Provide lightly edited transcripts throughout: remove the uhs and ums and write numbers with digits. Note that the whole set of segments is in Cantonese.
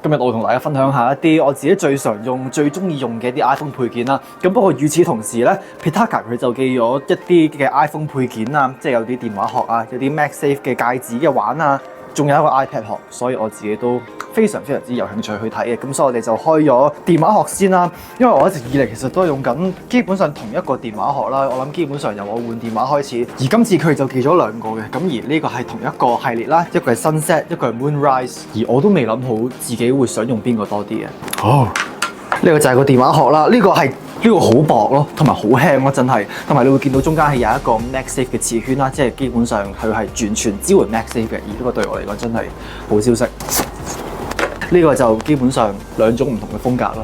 今日我同大家分享下一啲我自己最常用、最中意用嘅一啲 iPhone 配件啦。咁不過與此同時咧 Pitaka 佢就寄咗一啲嘅 iPhone 配件啊，即係有啲電話殼啊，有啲 MagSafe 嘅戒指嘅環啊，仲有一個 iPad 殼，所以我自己都非常之有興趣去睇嘅。咁所以我哋就開咗電話殼先啦。因為我一直以嚟其實都係用緊基本上同一個電話殼啦。我諗基本上由我換電話開始，而今次佢就寄咗兩個嘅。咁而呢個係同一個系列啦，一個係 Sunset， 一個係 Moonrise。而我都未諗好自己會想用邊個多啲嘅。哦，呢個就係個電話殼啦。呢個好薄咯，同埋好輕咯，真係。同埋你會見到中間係有一個 MagSafe 嘅磁圈啦，即係基本上佢係完全支援 MagSafe 嘅。而呢個對我嚟講真係好消息。呢個就基本上兩種唔同嘅風格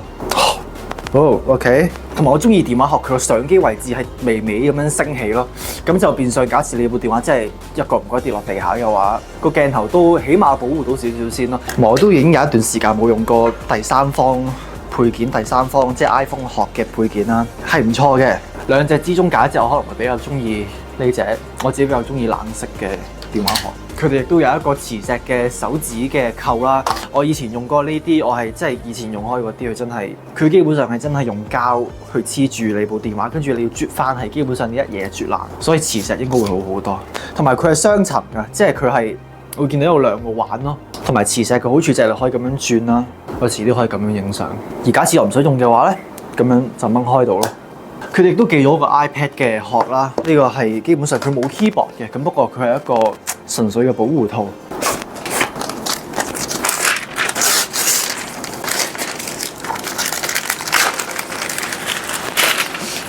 咯。OK。同埋我中意電話殼佢個相機位置係微微咁樣升起咯，咁就變相假設你部電話真係一個唔該跌落地下嘅話，個鏡頭都起碼保護到少少先咯。我都已經有一段時間冇用過第三方配件，第三方即係 iPhone 殼嘅配件啦，係唔錯嘅。兩隻之中揀一隻，我可能會比較中意呢隻，我自己比較中意冷色嘅電話殼。佢哋亦都有一個磁石嘅手指嘅扣啦。我以前用過呢啲，我係真係以前用開嗰啲，佢真係佢基本上係真係用膠去黐住你部電話，跟住你要啜翻係基本上一嘢啜爛，所以磁石應該會好好多。同埋佢係雙層㗎，即係佢係會見到有兩個環咯。同埋磁石嘅好處就係你可以咁樣轉啦，我遲啲可以咁樣影相。而假設我唔想用嘅話咧，咁樣就掹開到咯。佢哋都寄咗個 iPad 嘅殼啦，呢個係基本上佢冇 keyboard 嘅，咁不過佢係一個純粹嘅保護套。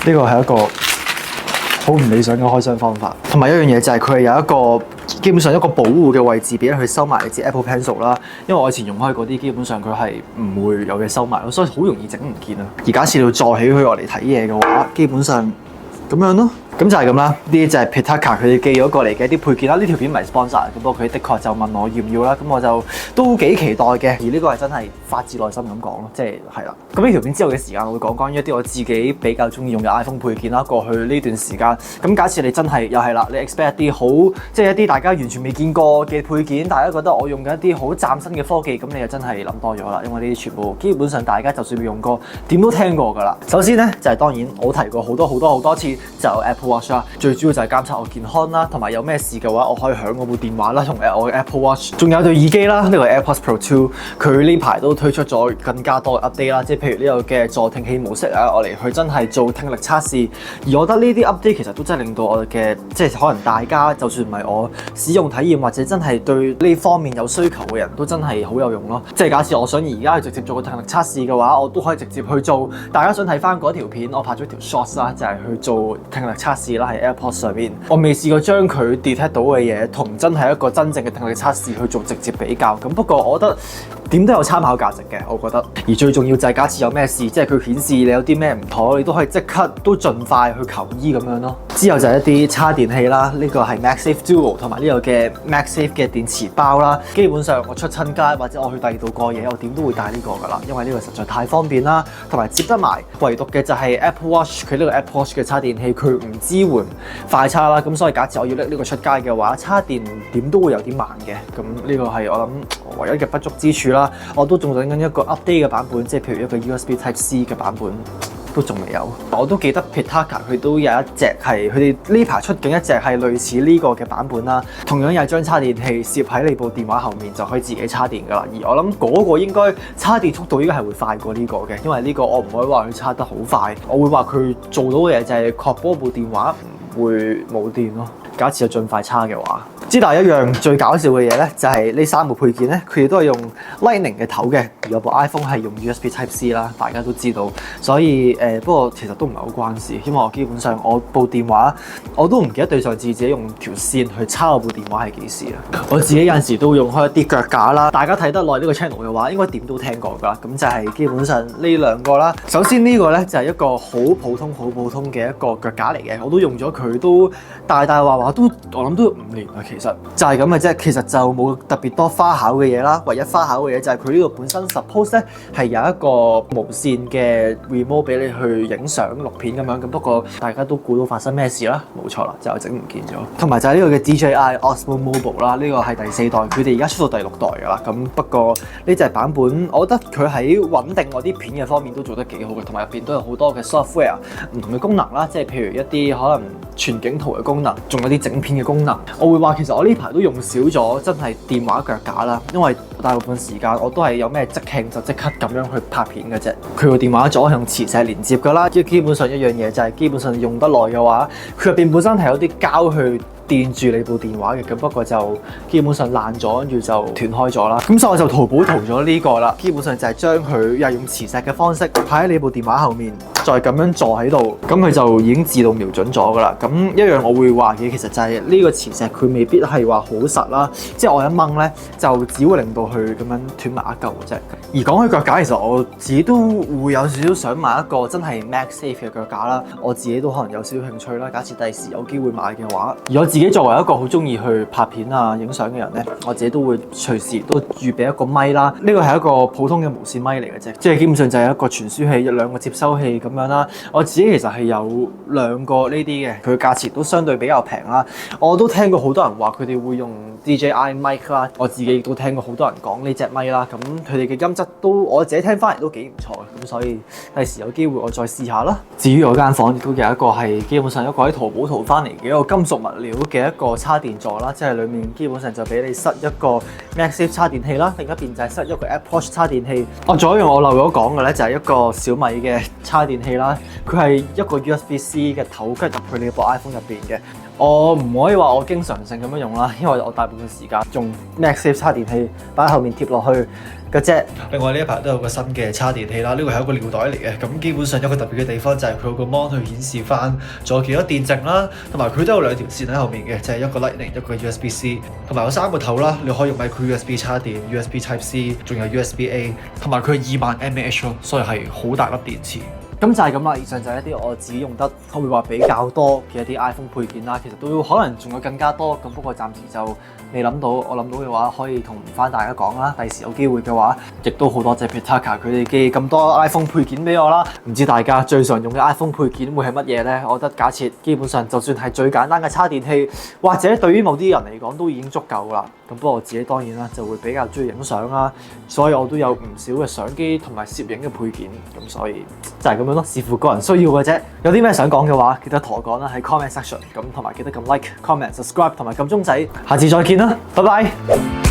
呢個係一個好唔理想嘅開箱方法。同埋一樣嘢就係佢係有一個基本上一個保護嘅位置俾佢收埋你支 Apple Pencil 啦。因為我以前用開嗰啲基本上佢係唔會有嘢收埋咯，所以好容易整唔見啊。而假設你要載起佢落嚟睇嘢嘅話，基本上咁樣咯。咁就係咁啦，呢啲就係 Pitaka 佢哋寄咗過嚟嘅一啲配件啦。呢條片唔係 sponsor，咁不過佢的確就問我要唔要啦，咁我就都幾期待嘅。而呢個係真係發自內心咁講咯，即係啦。咁呢條片之後嘅時間，我會講關於一啲我自己比較中意用嘅 iPhone 配件啦。過去呢段時間，咁假設你真係又係啦，你 expect 一啲好即係一啲大家完全未見過嘅配件，大家覺得我用緊一啲好嶄新嘅科技，咁你就真係諗多咗啦。因為呢啲全部基本上大家就算未用過，點都聽過㗎啦。首先咧就係當然我提過好多次就 Apple Watch 啦，最主要就係監測我健康啦，同埋有咩事嘅話，我可以響我部電話啦，同我嘅 Apple Watch， 仲有對耳機啦，呢個 AirPods Pro 2，佢呢排都推出咗更加多嘅 update 啦，即係譬如呢個嘅助聽器模式啊，我嚟去真係做聽力測試。而我覺得呢啲 update 其實都真係令到我嘅即係可能大家就算唔係我使用體驗或者真係對呢方面有需求嘅人都真係好有用咯。即係假設我想而家去直接做個聽力測試嘅話，我都可以直接去做。大家想睇翻嗰條片，我拍咗條 shorts 啦，就係去做聽力測試啦。AirPods 上面，我未試過將佢 detect 到嘅嘢同真係一個真正嘅聽力測試去做直接比較。咁不過我覺得點都有參考價值嘅，我覺得。而最重要就係假設有咩事，即係佢顯示你有啲咩唔妥，你都可以即刻都盡快去求醫咁樣咯。之後就係一啲叉電器啦，呢個係 MagSafe Duo 同埋呢個嘅 MagSafe 嘅電池包啦。基本上我出親街或者我去第二度過夜，我點都會帶呢個㗎啦，因為呢個實在太方便啦，同埋接得埋。唯獨嘅就係 Apple Watch， 佢呢個 Apple Watch 嘅叉電器佢唔支援快叉啦，咁所以假設我要拎呢個出街嘅話，叉電點都會有啲慢嘅。咁呢個係我諗唯一嘅不足之處啦。我都仲等緊一個 update 嘅版本，即係譬如一個 USB Type C 嘅版本。都仲未有，我都記得 Pitaka 佢都有一隻係佢哋呢排出緊一隻係類似呢個嘅版本啦，同樣有係將插電器攝喺你部電話後面就可以自己插電㗎啦。而我諗嗰個應該插電速度應該係會快過呢個嘅，因為呢個我唔可以話佢插得好快，我會話佢做到嘅嘢就係確保部電話唔會冇電咯。假設有盡快叉嘅話，之但係一樣最搞笑嘅嘢咧，就係呢三個配件咧，佢哋都係用 Lightning 嘅頭嘅，而我部 iPhone 係用 USB Type C 啦，大家都知道。所以不過其實都唔係好關事，因為我基本上我部電話我都唔記得對上次自己用條線去叉我部電話係幾時啦。我自己有陣時都會用開一啲腳架啦，大家睇得耐呢個 channel 嘅話，應該點都聽過㗎啦。咁就係基本上呢兩個啦。首先呢個咧就係一個好普通嘅一個腳架嚟嘅，我都用咗佢都大話都我諗都5年啦，其實實就係咁嘅啫，其實就冇特別多花巧嘅嘢啦。唯一花巧嘅嘢就係佢呢度本身 suppose 咧係有一個無線嘅 remote 俾你去影相錄片咁樣。咁不過大家都估到發生咩事啦，冇錯啦，就整唔見咗。同埋就係呢個嘅 DJI Osmo Mobile 啦，呢個係第4代，佢哋而家出到第6代㗎啦。咁不過呢隻版本，我覺得佢喺穩定我啲片嘅方面都做得幾好嘅，同埋入邊都有好多嘅 software 唔同嘅功能啦，即係譬如一啲可能全景圖嘅功能，仲有啲整片嘅功能。我會話其實我呢排都用少咗真係電話腳架啦，因為大部分時間我都係有咩即興就即刻咁樣去拍片嘅啫。佢個電話左向磁石連接㗎啦，基本上一樣嘢就係基本上用得耐嘅話，佢入邊本身係有啲膠去墊住你部電話嘅，咁不過就基本上爛咗，跟住就斷開咗啦。咁所以我就淘寶淘咗呢個啦，基本上就係將佢又用磁石嘅方式擺喺你部電話後面，再咁樣坐喺度，咁佢就已經自動瞄準咗噶啦。咁一樣我會話嘅，其實就係呢個磁石佢未必係話好實啦，即係我一掹咧就只會令到佢咁樣斷埋一嚿嘅啫。而講起腳架，其實我自己都會有少少想買一個真係 MagSafe 嘅腳架啦。我自己都可能有少少興趣啦。假設第時有機會買嘅話，而我自己作為一個好中意去拍片啊、影相嘅人咧，我自己都會隨時都預備一個咪啦。呢個係一個普通嘅無線咪嚟嘅啫，即係基本上就係一個傳輸器、2個接收器咁樣啦。我自己其實係有2個呢啲嘅，佢價錢都相對比較平啦。我都聽過好多人話佢哋會用 DJI mic 啦，我自己亦都聽過好多人講呢隻咪啦。咁佢哋嘅音質都我自己聽翻嚟都幾唔錯嘅，咁所以第時有機會我再試下啦。至於我間房亦都有一個係基本上一個喺淘寶淘翻嚟嘅一個金屬物料嘅一個插電座啦，即係裡面基本上就俾你塞一個 MagSafe 插電器啦，另一邊就係塞一個 Apple Watch 插電器。仲有一樣我漏咗講嘅咧，就係一個小米嘅插電器啦，佢係一個 USB-C 嘅頭吉入去你部 iPhone 入邊嘅。我唔可以話我經常性咁樣用啦，因為我大部分時間用 MagSafe 插電器擺喺後面貼落去嘅啫。另外呢一排都有個新嘅插電器啦，呢個係一個尿袋嚟嘅。咁基本上有個特別嘅地方就係佢有個 mon 去顯示翻仲有幾多電剩啦，同埋佢都有2條線喺後面嘅，就係一個 Lightning 一個 USB-C， 同埋有3個頭啦，你可以用 Micro USB 插電、USB Type-C， 仲有 USB-A， 同埋佢20000 mAh 咯，所以係好大粒電池。咁就係咁啦，以上就係一啲我自己用得可以話比較多嘅一啲 iPhone 配件啦。其實都可能仲有更加多，咁不過暫時就未諗到。我諗到嘅話，可以同翻大家講啦。第時有機會嘅話，亦都好多謝 Pitaka 佢哋寄咁多 iPhone 配件俾我啦。唔知大家最常用嘅 iPhone 配件會係乜嘢呢？我覺得假設基本上就算係最簡單嘅插電器，或者對於某啲人嚟講都已經足夠啦。咁不過我自己當然啦，就會比較中意影相啦，所以我都有唔少嘅相機同埋攝影嘅配件。咁所以就係咁樣咯，視乎個人需要嘅啫。有啲咩想講嘅話，記得同我講啦，喺 comment section。咁同埋記得撳 like、comment、subscribe 同埋撳鐘仔。下次再見啦，拜拜。